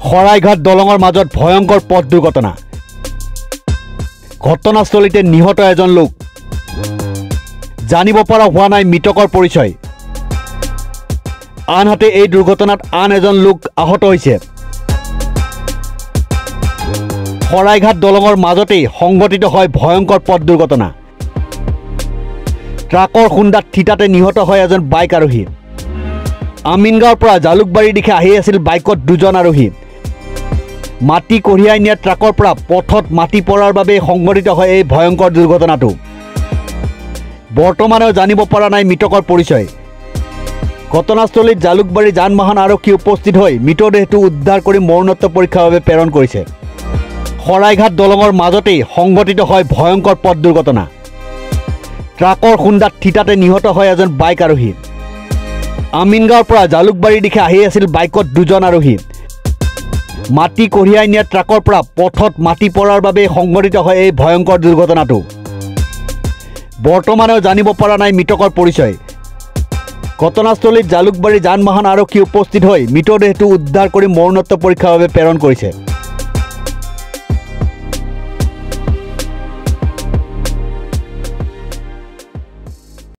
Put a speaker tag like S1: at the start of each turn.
S1: শৰাইঘাট দলঙৰ মাজত ভয়ংকৰ পথ দুৰ্ঘটনা। ঘটনাস্থলীতে নিহত এজন লোক। জানিব পৰা হোৱা নাই মৃতকৰ পৰিচয়। আনহাতে এই দুৰ্ঘটনাত আন এজন লোক আহত হৈছে। শৰাইঘাট দলঙৰ মাজতেই সংঘটিত হয় ভয়ংকৰ পথ দুৰ্ঘটনা। ট্ৰাকৰ খুন্দাত থিতাতে নিহত হয় এজন বাইক আৰোহী। আমিনগাঁৱৰ পৰা জালুকবাৰীৰ দিশে আহি আছিল বাইকত দুজন আৰোহী। মাটি কঢ়িয়াই নিয়া ট্ৰাকৰ পৰা পথত মাটি পৰাৰ বাবে সংঘটিত হয় এই ভয়ংকৰ দুৰ্ঘটনাটো। বৰ্তমানেও জানিব পৰা নাই মৃতকৰ পৰিচয়। ঘটনাস্থলীত জালুকবাৰী যান বাহন আৰক্ষী উপস্থিত হৈ মৃতদেহটো উদ্ধাৰ কৰি মৰণোত্তৰ পৰীক্ষাৰ বাবে প্ৰেৰণ কৰিছে। শৰাইঘাট দলঙৰ মাজতেই সংঘটিত হয় ভয়ংকৰ পথ দুৰ্ঘটনা। ট্ৰাকৰ খুন্দাত থিতাতে নিহত হয় এজন বাইক আৰোহী। আমিনগাঁৱৰ পৰা জালুকবাৰীৰ দিশে আহি আছিল বাইকত দুজন আৰোহী। মাটি কঢ়িয়াই নিয়া ট্ৰাকৰ পৰা পথত মাটি পৰাৰ বাবে সংঘটিত হয় এই ভয়ংকৰ দুৰ্ঘটনাটো। বৰ্তমানেও জানিব পৰা নাই মৃতকৰ পৰিচয়। ঘটনাস্থলীত জালুকবাৰী যান বাহন আৰক্ষী উপস্থিত হৈ মৃতদেহটো উদ্ধাৰ কৰি মৰণোত্তৰ পৰীক্ষাৰ বাবে প্ৰেৰণ কৰিছে।